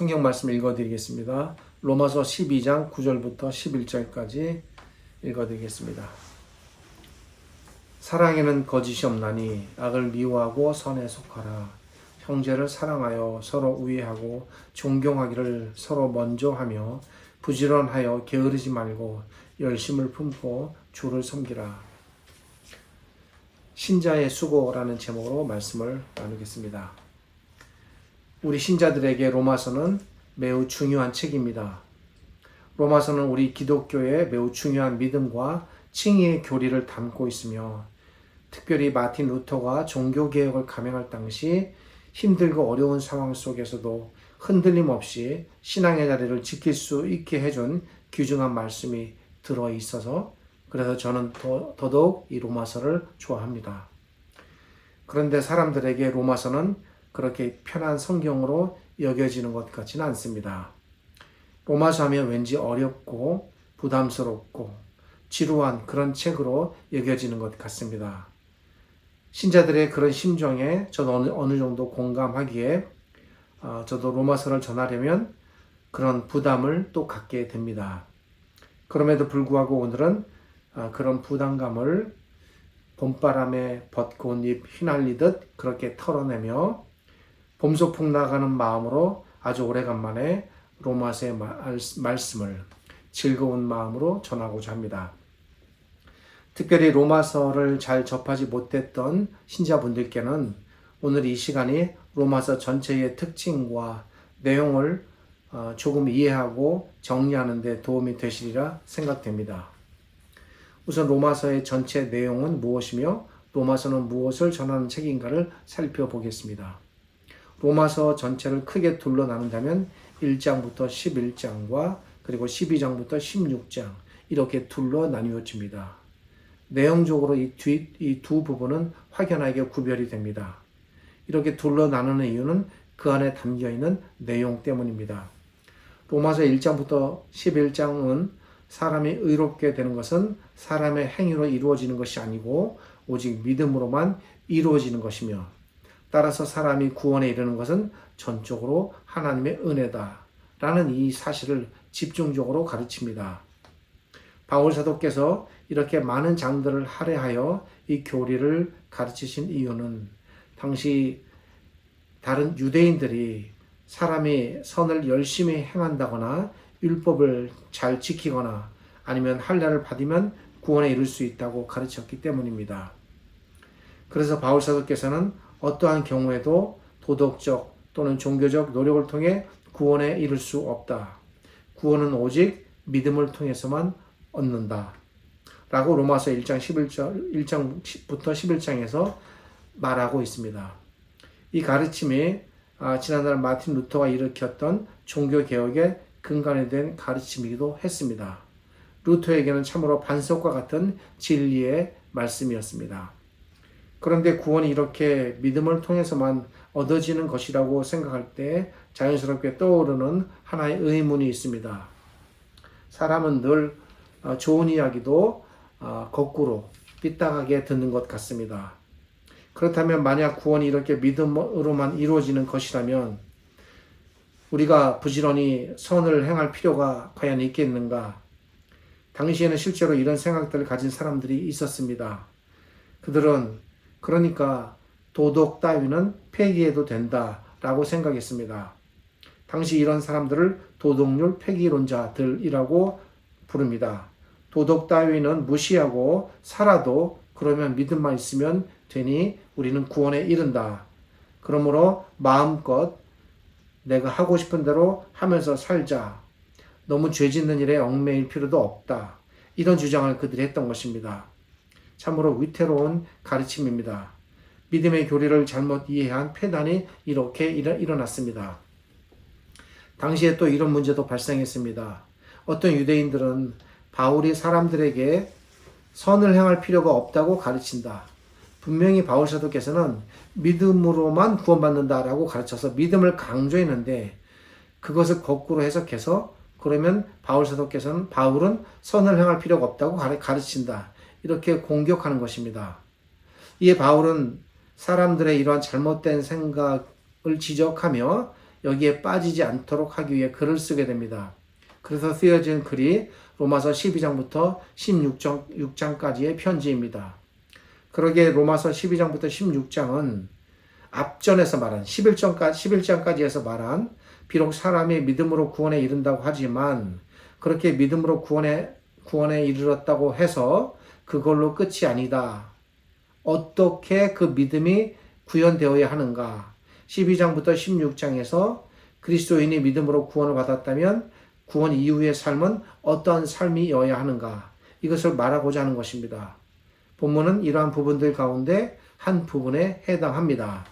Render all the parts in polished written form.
성경 말씀 읽어드리겠습니다. 로마서 12장 9절부터 11절까지 읽어드리겠습니다. 사랑에는 거짓이 없나니 악을 미워하고 선에 속하라. 형제를 사랑하여 서로 우애하고 존경하기를 서로 먼저 하며 부지런하여 게으르지 말고 열심을 품고 주를 섬기라. 신자의 수고라는 제목으로 말씀을 나누겠습니다. 우리 신자들에게 로마서는 매우 중요한 책입니다. 로마서는 우리 기독교의 매우 중요한 믿음과 칭의의 교리를 담고 있으며 특별히 마틴 루터가 종교개혁을 감행할 당시 힘들고 어려운 상황 속에서도 흔들림 없이 신앙의 자리를 지킬 수 있게 해준 귀중한 말씀이 들어있어서 그래서 저는 더더욱 이 로마서를 좋아합니다. 그런데 사람들에게 로마서는 그렇게 편한 성경으로 여겨지는 것 같지는 않습니다. 로마서 하면 왠지 어렵고 부담스럽고 지루한 그런 책으로 여겨지는 것 같습니다. 신자들의 그런 심정에 저도 어느 정도 공감하기에 저도 로마서를 전하려면 그런 부담을 또 갖게 됩니다. 그럼에도 불구하고 오늘은 그런 부담감을 봄바람에 벚꽃 잎 휘날리듯 그렇게 털어내며 봄소풍 나가는 마음으로 아주 오래간만에 로마서의 말씀을 즐거운 마음으로 전하고자 합니다. 특별히 로마서를 잘 접하지 못했던 신자분들께는 오늘 이 시간이 로마서 전체의 특징과 내용을 조금 이해하고 정리하는 데 도움이 되시리라 생각됩니다. 우선 로마서의 전체 내용은 무엇이며 로마서는 무엇을 전하는 책인가를 살펴보겠습니다. 로마서 전체를 크게 둘러 나눈다면 1장부터 11장과 그리고 12장부터 16장 이렇게 둘러 나뉘어집니다. 내용적으로 이 두 부분은 확연하게 구별이 됩니다. 이렇게 둘러 나누는 이유는 그 안에 담겨있는 내용 때문입니다. 로마서 1장부터 11장은 사람이 의롭게 되는 것은 사람의 행위로 이루어지는 것이 아니고 오직 믿음으로만 이루어지는 것이며 따라서 사람이 구원에 이르는 것은 전적으로 하나님의 은혜다라는 이 사실을 집중적으로 가르칩니다. 바울 사도께서 이렇게 많은 장들을 할애하여 이 교리를 가르치신 이유는 당시 다른 유대인들이 사람이 선을 열심히 행한다거나 율법을 잘 지키거나 아니면 할례를 받으면 구원에 이를 수 있다고 가르쳤기 때문입니다. 그래서 바울 사도께서는 어떠한 경우에도 도덕적 또는 종교적 노력을 통해 구원에 이를 수 없다. 구원은 오직 믿음을 통해서만 얻는다. 라고 로마서 1장부터 11장에서 말하고 있습니다. 이 가르침이 지난달 마틴 루터가 일으켰던 종교개혁의 근간이 된 가르침이기도 했습니다. 루터에게는 참으로 반석과 같은 진리의 말씀이었습니다. 그런데 구원이 이렇게 믿음을 통해서만 얻어지는 것이라고 생각할 때 자연스럽게 떠오르는 하나의 의문이 있습니다. 사람은 늘 좋은 이야기도 거꾸로 삐딱하게 듣는 것 같습니다. 그렇다면 만약 구원이 이렇게 믿음으로만 이루어지는 것이라면 우리가 부지런히 선을 행할 필요가 과연 있겠는가? 당시에는 실제로 이런 생각들을 가진 사람들이 있었습니다. 그들은 그러니까 도덕 따위는 폐기해도 된다라고 생각했습니다. 당시 이런 사람들을 도덕률 폐기론자들이라고 부릅니다. 도덕 따위는 무시하고 살아도 그러면 믿음만 있으면 되니 우리는 구원에 이른다. 그러므로 마음껏 내가 하고 싶은 대로 하면서 살자. 너무 죄 짓는 일에 얽매일 필요도 없다. 이런 주장을 그들이 했던 것입니다. 참으로 위태로운 가르침입니다. 믿음의 교리를 잘못 이해한 폐단이 이렇게 일어났습니다. 당시에 또 이런 문제도 발생했습니다. 어떤 유대인들은 바울이 사람들에게 선을 행할 필요가 없다고 가르친다. 분명히 바울 사도께서는 믿음으로만 구원받는다라고 가르쳐서 믿음을 강조했는데 그것을 거꾸로 해석해서 그러면 바울은 선을 행할 필요가 없다고 가르친다. 이렇게 공격하는 것입니다. 이에 바울은 사람들의 이러한 잘못된 생각을 지적하며 여기에 빠지지 않도록 하기 위해 글을 쓰게 됩니다. 그래서 쓰여진 글이 로마서 12장부터 16장까지의 편지입니다. 그러기에 로마서 12장부터 16장은 앞전에서 말한 11장까지에서 말한 비록 사람이 믿음으로 구원에 이른다고 하지만 그렇게 믿음으로 구원에 이르렀다고 해서 그걸로 끝이 아니다. 어떻게 그 믿음이 구현되어야 하는가? 12장부터 16장에서 그리스도인이 믿음으로 구원을 받았다면 구원 이후의 삶은 어떠한 삶이어야 하는가? 이것을 말하고자 하는 것입니다. 본문은 이러한 부분들 가운데 한 부분에 해당합니다.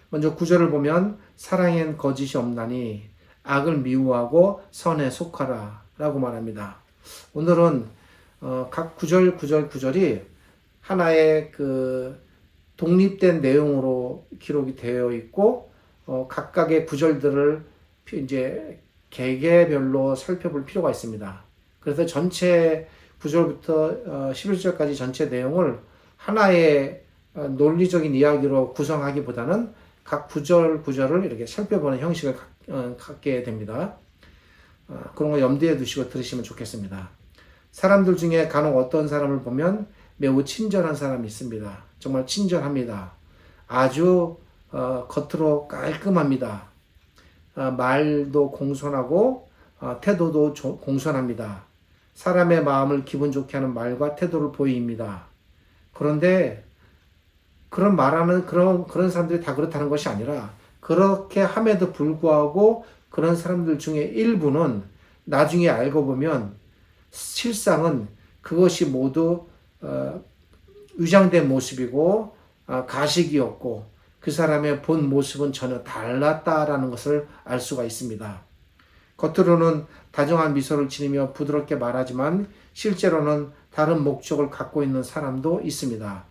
먼저 9절을 보면 사랑엔 거짓이 없나니 악을 미워하고 선에 속하라 라고 말합니다. 오늘은 각 9절이 하나의 독립된 내용으로 기록이 되어 있고 각각의 구절들을 이제 개개별로 살펴볼 필요가 있습니다. 그래서 전체 9절부터 11절까지 전체 내용을 하나의 논리적인 이야기로 구성하기보다는 각 구절을 이렇게 살펴보는 형식을 갖게 됩니다. 그런 거 염두에 두시고 들으시면 좋겠습니다. 사람들 중에 간혹 어떤 사람을 보면 매우 친절한 사람이 있습니다. 정말 친절합니다. 아주 겉으로 깔끔합니다. 말도 공손하고 태도도 공손합니다. 사람의 마음을 기분 좋게 하는 말과 태도를 보입니다. 그런데 말하는 그런 사람들이 다 그렇다는 것이 아니라 그렇게 함에도 불구하고 그런 사람들 중에 일부는 나중에 알고 보면 실상은 그것이 모두 위장된 모습이고 가식이었고 그 사람의 본 모습은 전혀 달랐다라는 것을 알 수가 있습니다. 겉으로는 다정한 미소를 지니며 부드럽게 말하지만 실제로는 다른 목적을 갖고 있는 사람도 있습니다.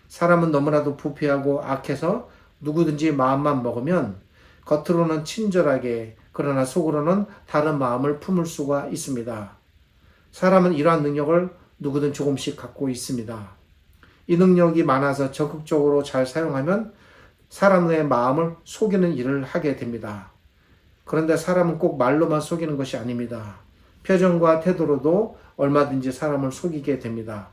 사람은 너무나도 부패하고 악해서 누구든지 마음만 먹으면 겉으로는 친절하게 그러나 속으로는 다른 마음을 품을 수가 있습니다. 사람은 이러한 능력을 누구든 조금씩 갖고 있습니다. 이 능력이 많아서 적극적으로 잘 사용하면 사람의 마음을 속이는 일을 하게 됩니다. 그런데 사람은 꼭 말로만 속이는 것이 아닙니다. 표정과 태도로도 얼마든지 사람을 속이게 됩니다.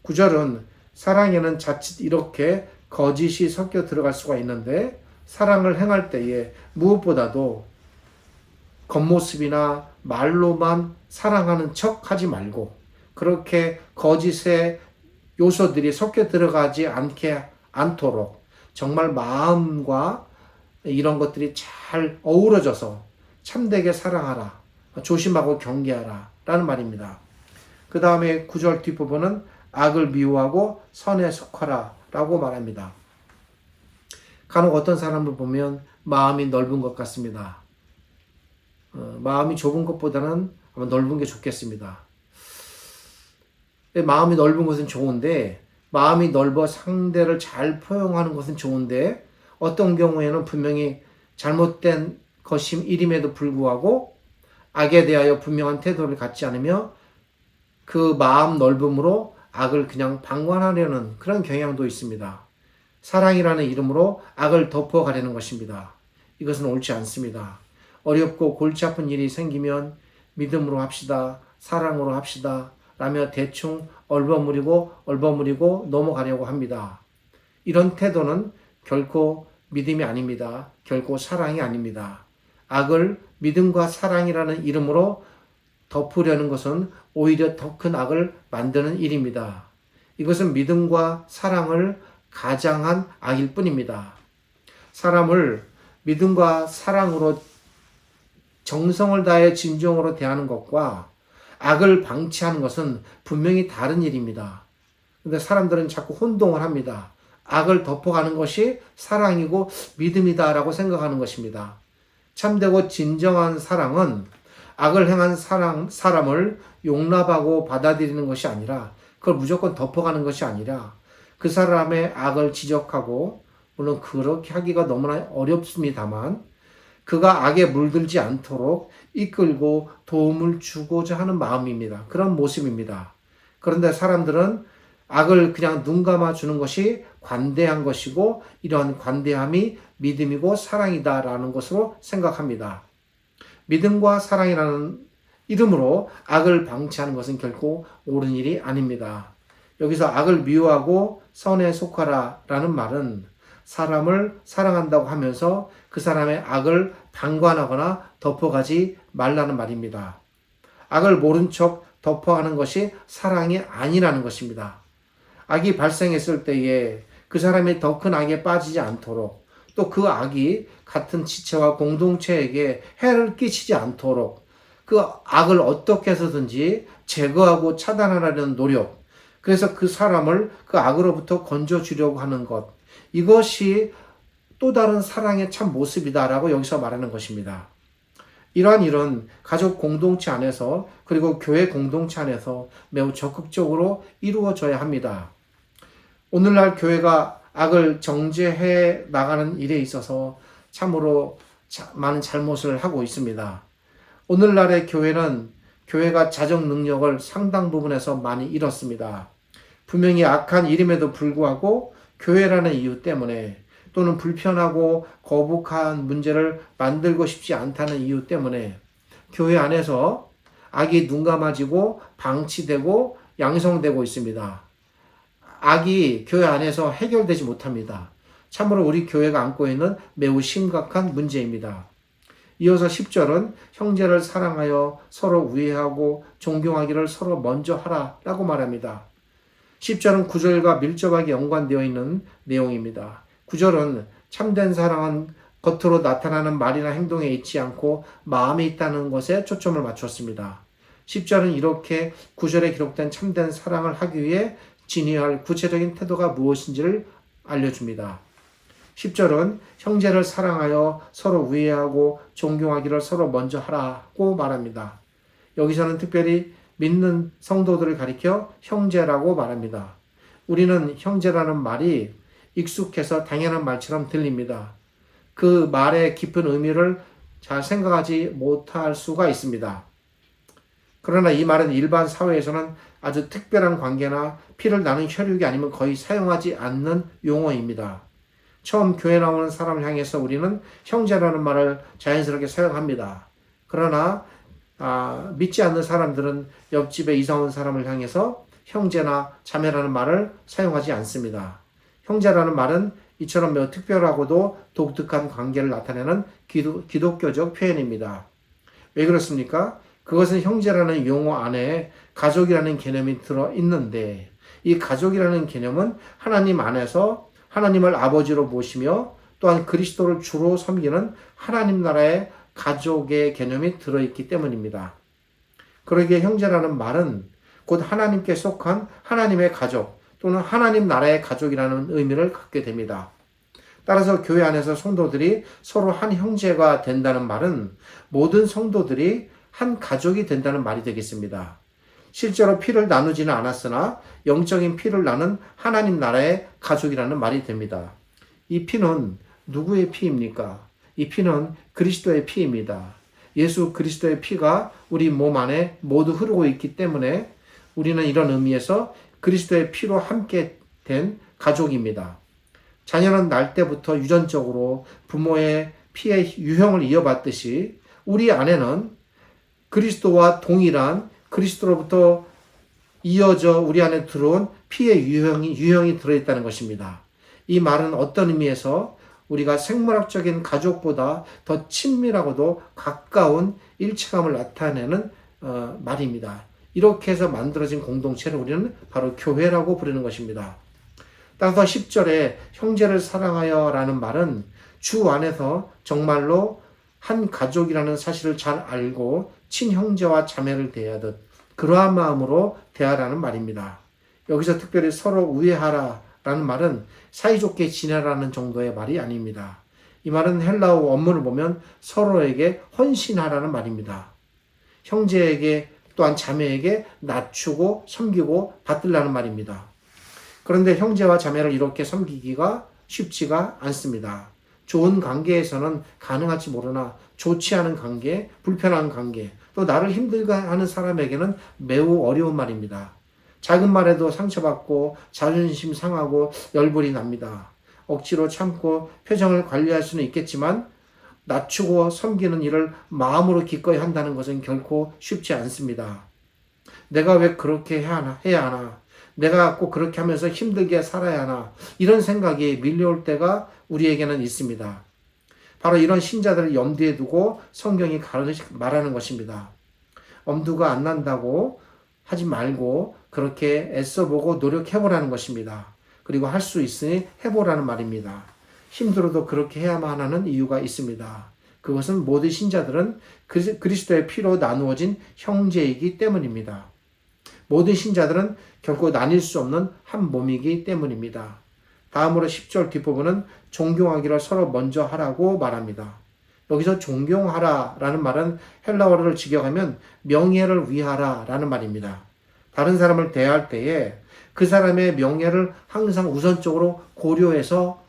9절은 사랑에는 자칫 이렇게 거짓이 섞여 들어갈 수가 있는데 사랑을 행할 때에 무엇보다도 겉모습이나 말로만 사랑하는 척 하지 말고 그렇게 거짓의 요소들이 섞여 들어가지 않도록 정말 마음과 이런 것들이 잘 어우러져서 참되게 사랑하라, 조심하고 경계하라 라는 말입니다. 그 다음에 9절 뒷부분은 악을 미워하고 선에 속하라 라고 말합니다. 간혹 어떤 사람을 보면 마음이 넓은 것 같습니다. 마음이 좁은 것보다는 아마 넓은 게 좋겠습니다. 마음이 넓은 것은 좋은데 마음이 넓어 상대를 잘 포용하는 것은 좋은데 어떤 경우에는 분명히 잘못된 것임에도 불구하고 악에 대하여 분명한 태도를 갖지 않으며 그 마음 넓음으로 악을 그냥 방관하려는 그런 경향도 있습니다. 사랑이라는 이름으로 악을 덮어가려는 것입니다. 이것은 옳지 않습니다. 어렵고 골치 아픈 일이 생기면 믿음으로 합시다, 사랑으로 합시다 라며 대충 얼버무리고 넘어가려고 합니다. 이런 태도는 결코 믿음이 아닙니다. 결코 사랑이 아닙니다. 악을 믿음과 사랑이라는 이름으로 덮으려는 것은 오히려 더 큰 악을 만드는 일입니다. 이것은 믿음과 사랑을 가장한 악일 뿐입니다. 사람을 믿음과 사랑으로 정성을 다해 진정으로 대하는 것과 악을 방치하는 것은 분명히 다른 일입니다. 그런데 사람들은 자꾸 혼동을 합니다. 악을 덮어가는 것이 사랑이고 믿음이다라고 생각하는 것입니다. 참되고 진정한 사랑은 악을 행한 사람을 용납하고 받아들이는 것이 아니라 그걸 무조건 덮어가는 것이 아니라 그 사람의 악을 지적하고 물론 그렇게 하기가 너무나 어렵습니다만 그가 악에 물들지 않도록 이끌고 도움을 주고자 하는 마음입니다. 그런 모습입니다. 그런데 사람들은 악을 그냥 눈 감아 주는 것이 관대한 것이고 이러한 관대함이 믿음이고 사랑이다라는 것으로 생각합니다. 믿음과 사랑이라는 이름으로 악을 방치하는 것은 결코 옳은 일이 아닙니다. 여기서 악을 미워하고 선에 속하라라는 말은 사람을 사랑한다고 하면서 그 사람의 악을 방관하거나 덮어가지 말라는 말입니다. 악을 모른 척 덮어가는 것이 사랑이 아니라는 것입니다. 악이 발생했을 때에 그 사람이 더 큰 악에 빠지지 않도록 또 그 악이 같은 지체와 공동체에게 해를 끼치지 않도록 그 악을 어떻게 해서든지 제거하고 차단하려는 노력, 그래서 그 사람을 그 악으로부터 건져주려고 하는 것, 이것이 또 다른 사랑의 참 모습이다라고 여기서 말하는 것입니다. 이러한 일은 가족 공동체 안에서 그리고 교회 공동체 안에서 매우 적극적으로 이루어져야 합니다. 오늘날 교회가 악을 정죄해 나가는 일에 있어서 참으로 많은 잘못을 하고 있습니다. 오늘날의 교회가 자정 능력을 상당 부분에서 많이 잃었습니다. 분명히 악한 일임에도 불구하고 교회라는 이유 때문에 또는 불편하고 거북한 문제를 만들고 싶지 않다는 이유 때문에 교회 안에서 악이 눈감아지고 방치되고 양성되고 있습니다. 악이 교회 안에서 해결되지 못합니다. 참으로 우리 교회가 안고 있는 매우 심각한 문제입니다. 이어서 10절은 형제를 사랑하여 서로 우애하고 존경하기를 서로 먼저 하라라고 말합니다. 10절은 9절과 밀접하게 연관되어 있는 내용입니다. 9절은 참된 사랑은 겉으로 나타나는 말이나 행동에 있지 않고 마음에 있다는 것에 초점을 맞췄습니다. 10절은 이렇게 9절에 기록된 참된 사랑을 하기 위해 지녀야 할 구체적인 태도가 무엇인지를 알려줍니다. 10절은 형제를 사랑하여 서로 우애하고 존경하기를 서로 먼저 하라고 말합니다. 여기서는 특별히 믿는 성도들을 가리켜 형제라고 말합니다. 우리는 형제라는 말이 익숙해서 당연한 말처럼 들립니다. 그 말의 깊은 의미를 잘 생각하지 못할 수가 있습니다. 그러나 이 말은 일반 사회에서는 아주 특별한 관계나 피를 나눈 혈육이 아니면 거의 사용하지 않는 용어입니다. 처음 교회 나오는 사람을 향해서 우리는 형제라는 말을 자연스럽게 사용합니다. 그러나 믿지 않는 사람들은 옆집에 이사 온 사람을 향해서 형제나 자매라는 말을 사용하지 않습니다. 형제라는 말은 이처럼 매우 특별하고도 독특한 관계를 나타내는 기독교적 표현입니다. 왜 그렇습니까? 그것은 형제라는 용어 안에 가족이라는 개념이 들어있는데 이 가족이라는 개념은 하나님 안에서 하나님을 아버지로 모시며 또한 그리스도를 주로 섬기는 하나님 나라의 가족의 개념이 들어있기 때문입니다. 그러기에 형제라는 말은 곧 하나님께 속한 하나님의 가족 또는 하나님 나라의 가족이라는 의미를 갖게 됩니다. 따라서 교회 안에서 성도들이 서로 한 형제가 된다는 말은 모든 성도들이 한 가족이 된다는 말이 되겠습니다. 실제로 피를 나누지는 않았으나 영적인 피를 나눈 하나님 나라의 가족이라는 말이 됩니다. 이 피는 누구의 피입니까? 이 피는 그리스도의 피입니다. 예수 그리스도의 피가 우리 몸 안에 모두 흐르고 있기 때문에 우리는 이런 의미에서 그리스도의 피로 함께 된 가족입니다. 자녀는 날 때부터 유전적으로 부모의 피의 유형을 이어받듯이 우리 안에는 그리스도와 동일한 그리스도로부터 이어져 우리 안에 들어온 피의 유형이 들어있다는 것입니다. 이 말은 어떤 의미에서 우리가 생물학적인 가족보다 더 친밀하고도 가까운 일체감을 나타내는 말입니다. 이렇게 해서 만들어진 공동체를 우리는 바로 교회라고 부르는 것입니다. 따라서 10절에 형제를 사랑하여 라는 말은 주 안에서 정말로 한 가족이라는 사실을 잘 알고 친형제와 자매를 대하듯 그러한 마음으로 대하라는 말입니다. 여기서 특별히 서로 우애하라 라는 말은 사이좋게 지내라는 정도의 말이 아닙니다. 이 말은 헬라어 원문을 보면 서로에게 헌신하라는 말입니다. 형제에게 또한 자매에게 낮추고 섬기고 받들라는 말입니다. 그런데 형제와 자매를 이렇게 섬기기가 쉽지가 않습니다. 좋은 관계에서는 가능할지 모르나 좋지 않은 관계, 불편한 관계, 또 나를 힘들게 하는 사람에게는 매우 어려운 말입니다. 작은 말에도 상처받고 자존심 상하고 열불이 납니다. 억지로 참고 표정을 관리할 수는 있겠지만 낮추고 섬기는 일을 마음으로 기꺼이 한다는 것은 결코 쉽지 않습니다. 내가 왜 그렇게 해야 하나? 내가 꼭 그렇게 하면서 힘들게 살아야 하나? 이런 생각이 밀려올 때가 우리에게는 있습니다. 바로 이런 신자들을 염두에 두고 성경이 말하는 것입니다. 엄두가 안 난다고 하지 말고 그렇게 애써보고 노력해보라는 것입니다. 그리고 할 수 있으니 해보라는 말입니다. 힘들어도 그렇게 해야만 하는 이유가 있습니다. 그것은 모든 신자들은 그리스도의 피로 나누어진 형제이기 때문입니다. 모든 신자들은 결코 나뉠 수 없는 한 몸이기 때문입니다. 다음으로 10절 뒷부분은 존경하기를 서로 먼저 하라고 말합니다. 여기서 존경하라라는 말은 헬라어를 직역하면 명예를 위하라라는 말입니다. 다른 사람을 대할 때에 그 사람의 명예를 항상 우선적으로 고려해서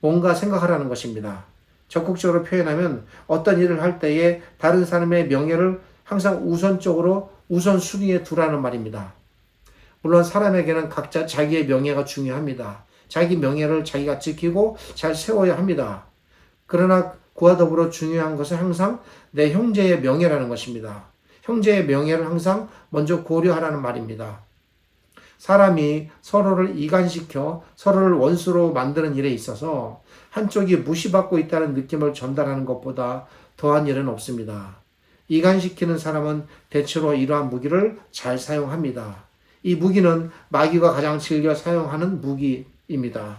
뭔가 생각하라는 것입니다. 적극적으로 표현하면 어떤 일을 할 때에 다른 사람의 명예를 항상 우선순위에 두라는 말입니다. 물론 사람에게는 각자 자기의 명예가 중요합니다. 자기 명예를 자기가 지키고 잘 세워야 합니다. 그러나 그와 더불어 중요한 것은 항상 내 형제의 명예라는 것입니다. 형제의 명예를 항상 먼저 고려하라는 말입니다. 사람이 서로를 이간시켜 서로를 원수로 만드는 일에 있어서 한쪽이 무시받고 있다는 느낌을 전달하는 것보다 더한 일은 없습니다. 이간시키는 사람은 대체로 이러한 무기를 잘 사용합니다. 이 무기는 마귀가 가장 즐겨 사용하는 무기입니다.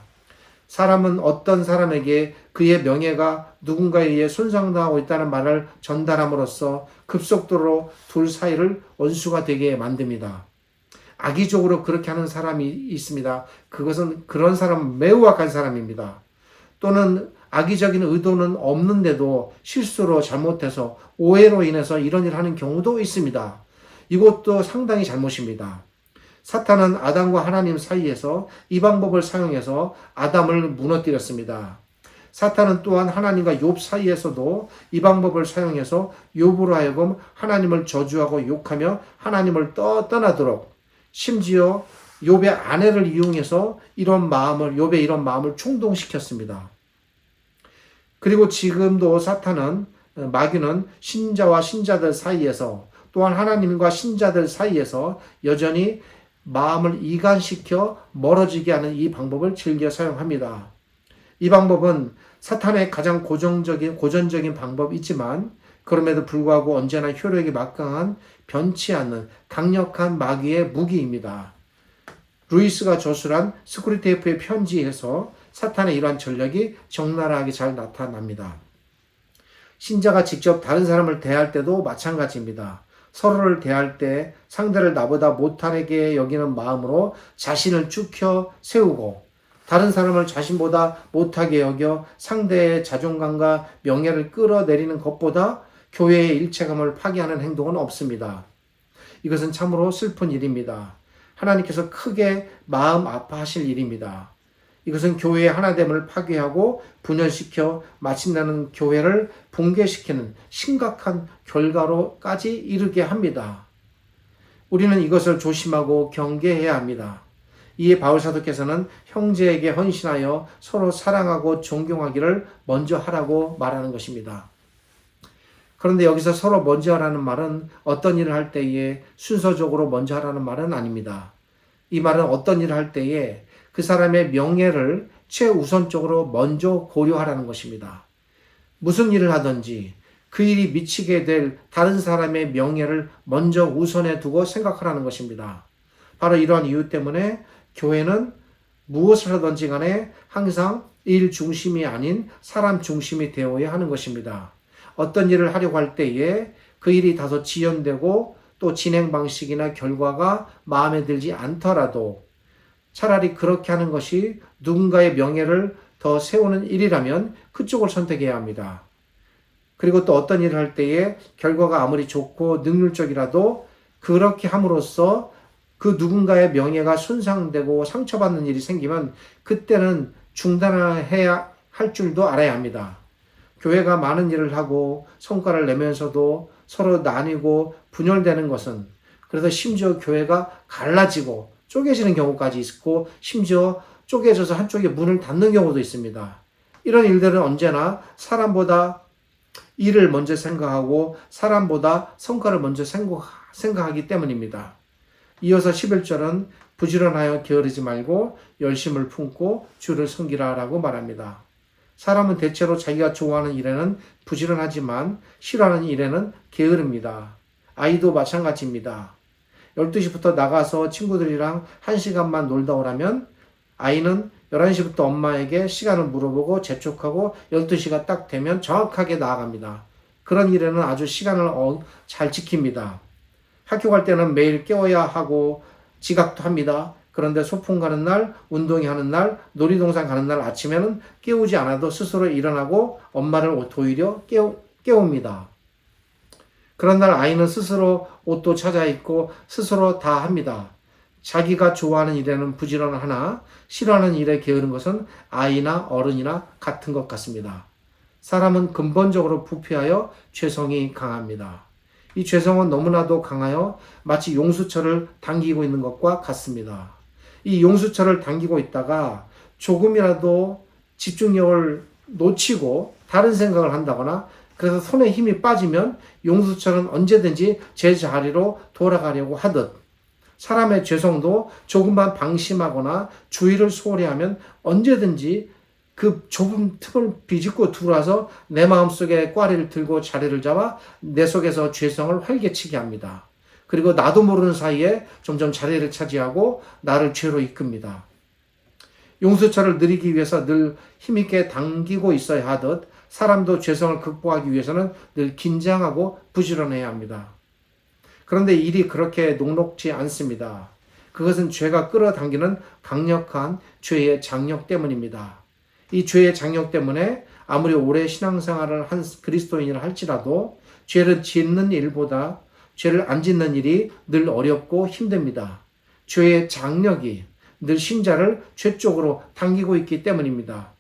사람은 어떤 사람에게 그의 명예가 누군가에 의해 손상당하고 있다는 말을 전달함으로써 급속도로 둘 사이를 원수가 되게 만듭니다. 악의적으로 그렇게 하는 사람이 있습니다. 그것은 그런 사람은 매우 악한 사람입니다. 또는 악의적인 의도는 없는데도 실수로 잘못해서 오해로 인해서 이런 일을 하는 경우도 있습니다. 이것도 상당히 잘못입니다. 사탄은 아담과 하나님 사이에서 이 방법을 사용해서 아담을 무너뜨렸습니다. 사탄은 또한 하나님과 욥 사이에서도 이 방법을 사용해서 욥으로 하여금 하나님을 저주하고 욕하며 하나님을 떠나도록, 심지어 욥의 아내를 이용해서 욥의 이런 마음을 충동시켰습니다. 그리고 지금도 마귀는 신자와 신자들 사이에서 또한 하나님과 신자들 사이에서 여전히 마음을 이간시켜 멀어지게 하는 이 방법을 즐겨 사용합니다. 이 방법은 사탄의 가장 고전적인 방법이지만 그럼에도 불구하고 언제나 효력이 막강한 변치 않는 강력한 마귀의 무기입니다. 루이스가 저술한 스크류테이프의 편지에서 사탄의 이러한 전략이 적나라하게 잘 나타납니다. 신자가 직접 다른 사람을 대할 때도 마찬가지입니다. 서로를 대할 때 상대를 나보다 못하게 여기는 마음으로 자신을 축혀 세우고 다른 사람을 자신보다 못하게 여겨 상대의 자존감과 명예를 끌어내리는 것보다 교회의 일체감을 파괴하는 행동은 없습니다. 이것은 참으로 슬픈 일입니다. 하나님께서 크게 마음 아파하실 일입니다. 이것은 교회의 하나됨을 파괴하고 분열시켜 마침내는 교회를 붕괴시키는 심각한 결과로까지 이르게 합니다. 우리는 이것을 조심하고 경계해야 합니다. 이에 바울사도께서는 형제에게 헌신하여 서로 사랑하고 존경하기를 먼저 하라고 말하는 것입니다. 그런데 여기서 서로 먼저 하라는 말은 어떤 일을 할 때에 순서적으로 먼저 하라는 말은 아닙니다. 이 말은 어떤 일을 할 때에 그 사람의 명예를 최우선적으로 먼저 고려하라는 것입니다. 무슨 일을 하든지 그 일이 미치게 될 다른 사람의 명예를 먼저 우선에 두고 생각하라는 것입니다. 바로 이러한 이유 때문에 교회는 무엇을 하든지 간에 항상 일 중심이 아닌 사람 중심이 되어야 하는 것입니다. 어떤 일을 하려고 할 때에 그 일이 다소 지연되고 또 진행 방식이나 결과가 마음에 들지 않더라도 차라리 그렇게 하는 것이 누군가의 명예를 더 세우는 일이라면 그쪽을 선택해야 합니다. 그리고 또 어떤 일을 할 때에 결과가 아무리 좋고 능률적이라도 그렇게 함으로써 그 누군가의 명예가 손상되고 상처받는 일이 생기면 그때는 중단해야 할 줄도 알아야 합니다. 교회가 많은 일을 하고 성과를 내면서도 서로 나뉘고 분열되는 것은 그래서 심지어 교회가 갈라지고 쪼개지는 경우까지 있고 심지어 쪼개져서 한쪽에 문을 닫는 경우도 있습니다. 이런 일들은 언제나 사람보다 일을 먼저 생각하고 사람보다 성과를 먼저 생각하기 때문입니다. 이어서 11절은 부지런하여 게으르지 말고 열심을 품고 주를 섬기라라고 말합니다. 사람은 대체로 자기가 좋아하는 일에는 부지런하지만 싫어하는 일에는 게으릅니다. 아이도 마찬가지입니다. 12시부터 나가서 친구들이랑 1시간만 놀다 오라면 아이는 11시부터 엄마에게 시간을 물어보고 재촉하고 12시가 딱 되면 정확하게 나아갑니다. 그런 일에는 아주 시간을 잘 지킵니다. 학교 갈 때는 매일 깨워야 하고 지각도 합니다. 그런데 소풍 가는 날, 운동회 하는 날, 놀이동산 가는 날 아침에는 깨우지 않아도 스스로 일어나고 엄마를 도리어 깨웁니다. 그런 날 아이는 스스로 옷도 찾아 입고 스스로 다 합니다. 자기가 좋아하는 일에는 부지런하나 싫어하는 일에 게으른 것은 아이나 어른이나 같은 것 같습니다. 사람은 근본적으로 부패하여 죄성이 강합니다. 이 죄성은 너무나도 강하여 마치 용수철을 당기고 있는 것과 같습니다. 이 용수철을 당기고 있다가 조금이라도 집중력을 놓치고 다른 생각을 한다거나 그래서 손에 힘이 빠지면 용수철은 언제든지 제자리로 돌아가려고 하듯 사람의 죄성도 조금만 방심하거나 주의를 소홀히 하면 언제든지 그 좁은 틈을 비집고 들어와서 내 마음속에 꽈리를 들고 자리를 잡아 내 속에서 죄성을 활개치게 합니다. 그리고 나도 모르는 사이에 점점 자리를 차지하고 나를 죄로 이끕니다. 용수철을 누리기 위해서 늘 힘있게 당기고 있어야 하듯 사람도 죄성을 극복하기 위해서는 늘 긴장하고 부지런해야 합니다. 그런데 일이 그렇게 녹록지 않습니다. 그것은 죄가 끌어당기는 강력한 죄의 장력 때문입니다. 이 죄의 장력 때문에 아무리 오래 신앙생활을 한 그리스도인이라 할지라도 죄를 짓는 일보다 죄를 안 짓는 일이 늘 어렵고 힘듭니다. 죄의 장력이 늘 신자를 죄 쪽으로 당기고 있기 때문입니다.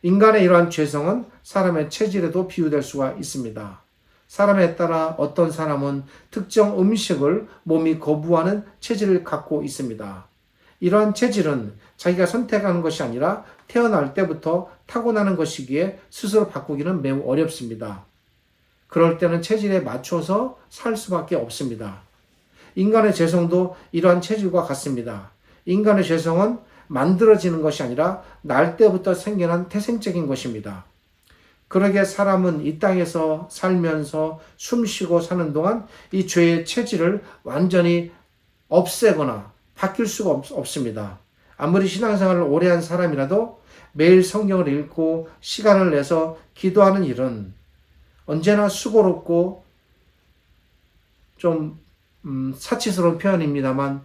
인간의 이러한 죄성은 사람의 체질에도 비유될 수가 있습니다. 사람에 따라 어떤 사람은 특정 음식을 몸이 거부하는 체질을 갖고 있습니다. 이러한 체질은 자기가 선택하는 것이 아니라 태어날 때부터 타고나는 것이기에 스스로 바꾸기는 매우 어렵습니다. 그럴 때는 체질에 맞춰서 살 수밖에 없습니다. 인간의 죄성도 이러한 체질과 같습니다. 인간의 죄성은 만들어지는 것이 아니라 날 때부터 생겨난 태생적인 것입니다. 그러게 사람은 이 땅에서 살면서 숨쉬고 사는 동안 이 죄의 체질을 완전히 없애거나 바뀔 수가 없습니다. 아무리 신앙생활을 오래 한 사람이라도 매일 성경을 읽고 시간을 내서 기도하는 일은 언제나 수고롭고 좀 사치스러운 표현입니다만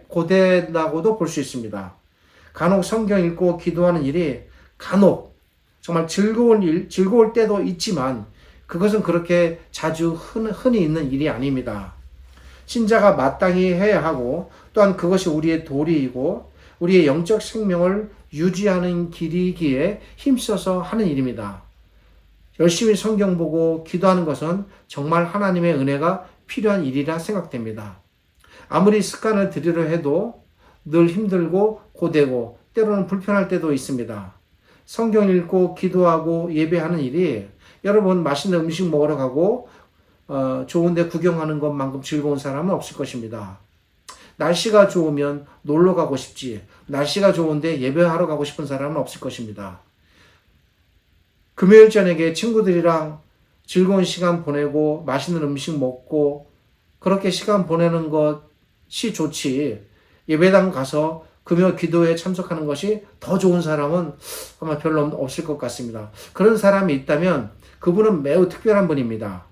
고되다고도 볼 수 있습니다. 간혹 성경 읽고 기도하는 일이 간혹 정말 즐거울 때도 있지만 그것은 그렇게 자주 흔히 있는 일이 아닙니다. 신자가 마땅히 해야 하고 또한 그것이 우리의 도리이고 우리의 영적 생명을 유지하는 길이기에 힘써서 하는 일입니다. 열심히 성경 보고 기도하는 것은 정말 하나님의 은혜가 필요한 일이라 생각됩니다. 아무리 습관을 들이려 해도 늘 힘들고 고되고 때로는 불편할 때도 있습니다. 성경 읽고 기도하고 예배하는 일이 여러분 맛있는 음식 먹으러 가고 좋은 데 구경하는 것만큼 즐거운 사람은 없을 것입니다. 날씨가 좋으면 놀러 가고 싶지 날씨가 좋은데 예배하러 가고 싶은 사람은 없을 것입니다. 금요일 저녁에 친구들이랑 즐거운 시간 보내고 맛있는 음식 먹고 그렇게 시간 보내는 것이 좋지 예배당 가서 금요 기도에 참석하는 것이 더 좋은 사람은 아마 별로 없을 것 같습니다. 그런 사람이 있다면 그분은 매우 특별한 분입니다.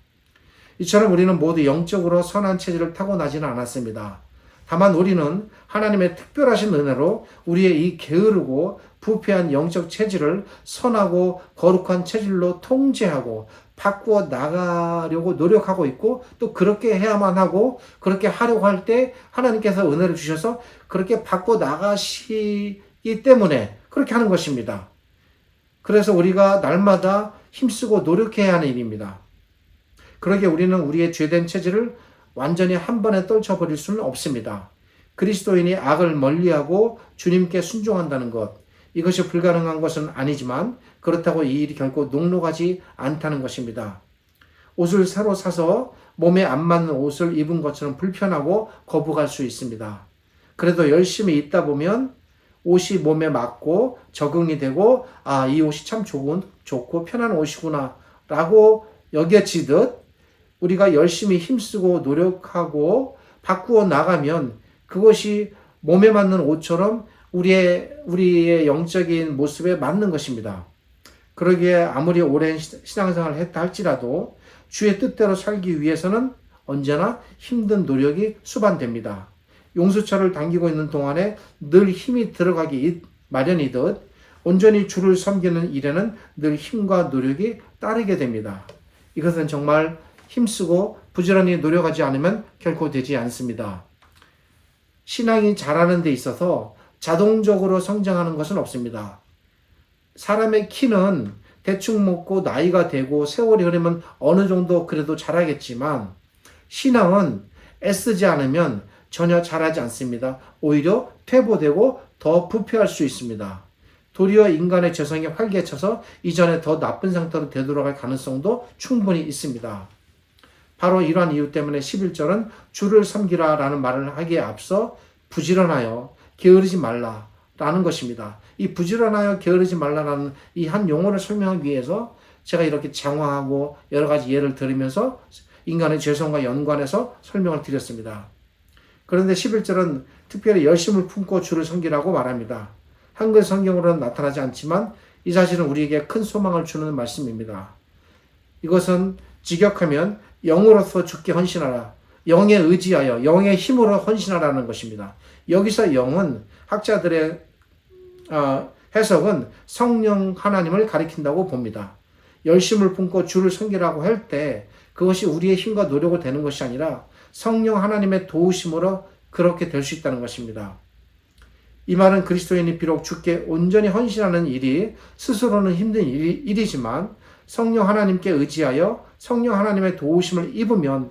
이처럼 우리는 모두 영적으로 선한 체질을 타고나지는 않았습니다. 다만 우리는 하나님의 특별하신 은혜로 우리의 이 게으르고 부패한 영적 체질을 선하고 거룩한 체질로 통제하고 바꾸어 나가려고 노력하고 있고 또 그렇게 해야만 하고 그렇게 하려고 할 때 하나님께서 은혜를 주셔서 그렇게 바꾸어 나가시기 때문에 그렇게 하는 것입니다. 그래서 우리가 날마다 힘쓰고 노력해야 하는 일입니다. 그러기에 우리는 우리의 죄된 체질을 완전히 한 번에 떨쳐버릴 수는 없습니다. 그리스도인이 악을 멀리하고 주님께 순종한다는 것, 이것이 불가능한 것은 아니지만 그렇다고 이 일이 결코 녹록하지 않다는 것입니다. 옷을 새로 사서 몸에 안 맞는 옷을 입은 것처럼 불편하고 거부할 수 있습니다. 그래도 열심히 입다 보면 옷이 몸에 맞고 적응이 되고 이 옷이 참 좋고 편한 옷이구나 라고 여겨지듯 우리가 열심히 힘쓰고 노력하고 바꾸어 나가면 그것이 몸에 맞는 옷처럼 우리의 영적인 모습에 맞는 것입니다. 그러기에 아무리 오랜 신앙생활을 했다 할지라도 주의 뜻대로 살기 위해서는 언제나 힘든 노력이 수반됩니다. 용수철을 당기고 있는 동안에 늘 힘이 들어가기 마련이듯 온전히 주를 섬기는 일에는 늘 힘과 노력이 따르게 됩니다. 이것은 정말 힘쓰고 부지런히 노력하지 않으면 결코 되지 않습니다. 신앙이 자라는 데 있어서 자동적으로 성장하는 것은 없습니다. 사람의 키는 대충 먹고 나이가 되고 세월이 흐르면 어느 정도 그래도 자라겠지만 신앙은 애쓰지 않으면 전혀 자라지 않습니다. 오히려 퇴보되고 더 부패할 수 있습니다. 도리어 인간의 재성이 활개쳐서 이전에 더 나쁜 상태로 되돌아갈 가능성도 충분히 있습니다. 바로 이러한 이유 때문에 11절은 주를 섬기라 라는 말을 하기에 앞서 부지런하여 게으르지 말라 라는 것입니다. 이 부지런하여 게으르지 말라라는 이 한 용어를 설명하기 위해서 제가 이렇게 장황하고 여러 가지 예를 들으면서 인간의 죄성과 연관해서 설명을 드렸습니다. 그런데 11절은 특별히 열심을 품고 주를 섬기라고 말합니다. 한글 성경으로는 나타나지 않지만 이 사실은 우리에게 큰 소망을 주는 말씀입니다. 이것은 직역하면 영으로서 주께 헌신하라. 영에 의지하여 영의 힘으로 헌신하라는 것입니다. 여기서 영은 학자들의 해석은 성령 하나님을 가리킨다고 봅니다. 열심을 품고 주를 섬기라고 할 때 그것이 우리의 힘과 노력으로 되는 것이 아니라 성령 하나님의 도우심으로 그렇게 될 수 있다는 것입니다. 이 말은 그리스도인이 비록 주께 온전히 헌신하는 일이 스스로는 힘든 일이지만 성령 하나님께 의지하여 성령 하나님의 도우심을 입으면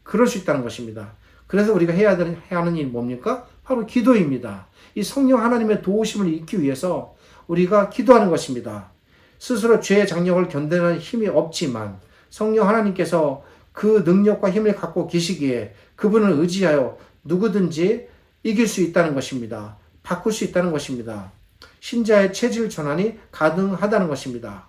그럴 수 있다는 것입니다. 그래서 우리가 해야 하는 일이 뭡니까? 바로 기도입니다. 이 성령 하나님의 도우심을 잊기 위해서 우리가 기도하는 것입니다. 스스로 죄의 장력을 견디는 힘이 없지만 성령 하나님께서 그 능력과 힘을 갖고 계시기에 그분을 의지하여 누구든지 이길 수 있다는 것입니다. 바꿀 수 있다는 것입니다. 신자의 체질 전환이 가능하다는 것입니다.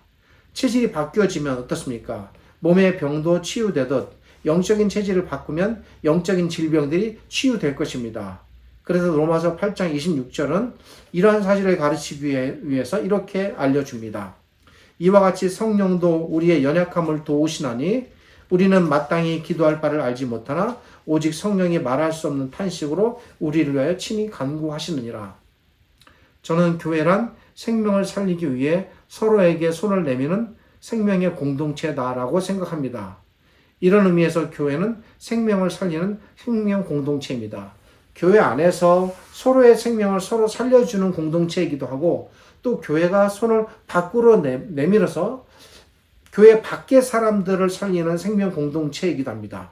체질이 바뀌어지면 어떻습니까? 몸의 병도 치유되듯 영적인 체질을 바꾸면 영적인 질병들이 치유될 것입니다. 그래서 로마서 8장 26절은 이러한 사실을 가르치기 위해서 이렇게 알려줍니다. 이와 같이 성령도 우리의 연약함을 도우시나니 우리는 마땅히 기도할 바를 알지 못하나 오직 성령이 말할 수 없는 탄식으로 우리를 위하여 친히 간구하시느니라. 저는 교회란 생명을 살리기 위해 서로에게 손을 내미는 생명의 공동체다라고 생각합니다. 이런 의미에서 교회는 생명을 살리는 생명 공동체입니다. 교회 안에서 서로의 생명을 서로 살려주는 공동체이기도 하고 또 교회가 손을 밖으로 내밀어서 교회 밖의 사람들을 살리는 생명 공동체이기도 합니다.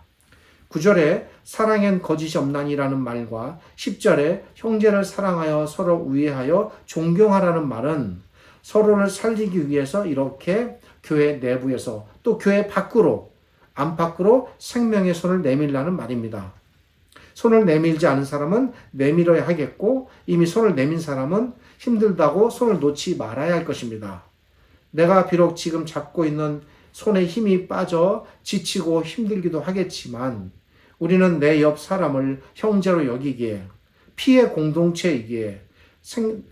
9절에 사랑엔 거짓이 없나니라는 말과 10절에 형제를 사랑하여 서로 우애하여 존경하라는 말은 서로를 살리기 위해서 이렇게 교회 내부에서 또 교회 밖으로 안팎으로 생명의 손을 내밀라는 말입니다. 손을 내밀지 않은 사람은 내밀어야 하겠고 이미 손을 내민 사람은 힘들다고 손을 놓지 말아야 할 것입니다. 내가 비록 지금 잡고 있는 손에 힘이 빠져 지치고 힘들기도 하겠지만 우리는 내 옆 사람을 형제로 여기기에 피의 공동체이기에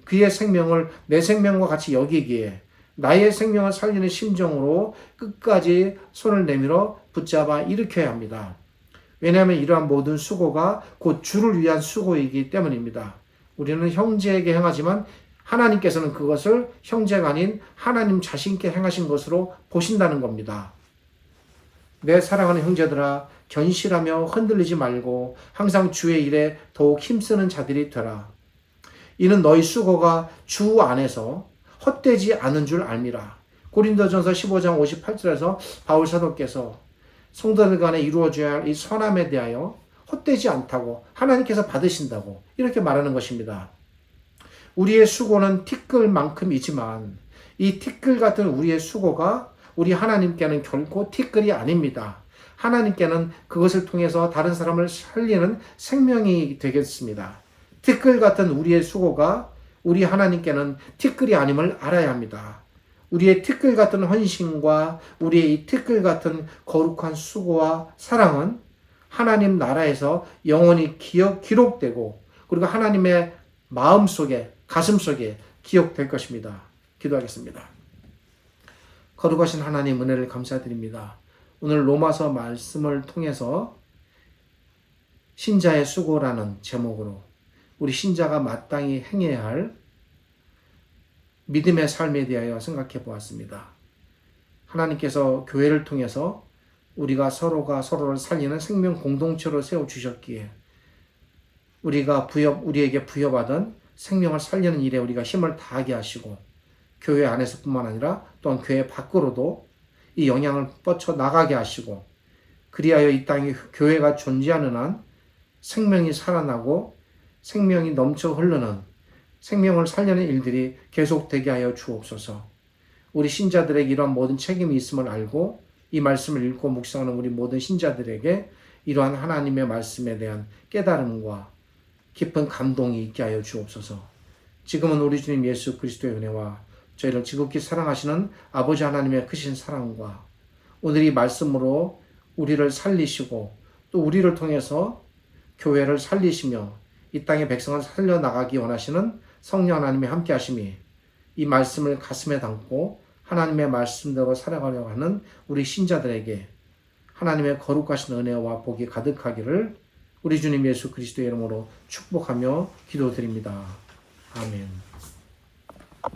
그의 생명을 내 생명과 같이 여기기에 나의 생명을 살리는 심정으로 끝까지 손을 내밀어 붙잡아 일으켜야 합니다. 왜냐하면 이러한 모든 수고가 곧 주를 위한 수고이기 때문입니다. 우리는 형제에게 행하지만 하나님께서는 그것을 형제가 아닌 하나님 자신께 행하신 것으로 보신다는 겁니다. 내 사랑하는 형제들아, 견실하며 흔들리지 말고 항상 주의 일에 더욱 힘쓰는 자들이 되라. 이는 너희 수고가 주 안에서 헛되지 않은 줄 알미라. 고린도전서 15장 58절에서 바울 사도께서 성도들 간에 이루어져야 할 이 선함에 대하여 헛되지 않다고 하나님께서 받으신다고 이렇게 말하는 것입니다. 우리의 수고는 티끌만큼이지만 이 티끌 같은 우리의 수고가 우리 하나님께는 결코 티끌이 아닙니다. 하나님께는 그것을 통해서 다른 사람을 살리는 생명이 되겠습니다. 티끌 같은 우리의 수고가 우리 하나님께는 티끌이 아님을 알아야 합니다. 우리의 티끌 같은 헌신과 우리의 이 티끌 같은 거룩한 수고와 사랑은 하나님 나라에서 영원히 기록되고 그리고 하나님의 마음속에 가슴속에 기억될 것입니다. 기도하겠습니다. 거룩하신 하나님 은혜를 감사드립니다. 오늘 로마서 말씀을 통해서 신자의 수고라는 제목으로 우리 신자가 마땅히 행해야 할 믿음의 삶에 대하여 생각해 보았습니다. 하나님께서 교회를 통해서 우리가 서로가 서로를 살리는 생명 공동체로 세워주셨기에 우리에게 부여받은 생명을 살리는 일에 우리가 힘을 다하게 하시고 교회 안에서뿐만 아니라 또한 교회 밖으로도 이 영향을 뻗쳐 나가게 하시고 그리하여 이 땅에 교회가 존재하는 한 생명이 살아나고 생명이 넘쳐 흐르는 생명을 살리는 일들이 계속되게 하여 주옵소서. 우리 신자들에게 이러한 모든 책임이 있음을 알고 이 말씀을 읽고 묵상하는 우리 모든 신자들에게 이러한 하나님의 말씀에 대한 깨달음과 깊은 감동이 있게 하여 주옵소서. 지금은 우리 주님 예수 그리스도의 은혜와 저희를 지극히 사랑하시는 아버지 하나님의 크신 사랑과 오늘 이 말씀으로 우리를 살리시고 또 우리를 통해서 교회를 살리시며 이 땅의 백성을 살려나가기 원하시는 성령 하나님의 함께 하심이 이 말씀을 가슴에 담고 하나님의 말씀대로 살아가려고 하는 우리 신자들에게 하나님의 거룩하신 은혜와 복이 가득하기를 우리 주님 예수 그리스도의 이름으로 축복하며 기도드립니다. 아멘.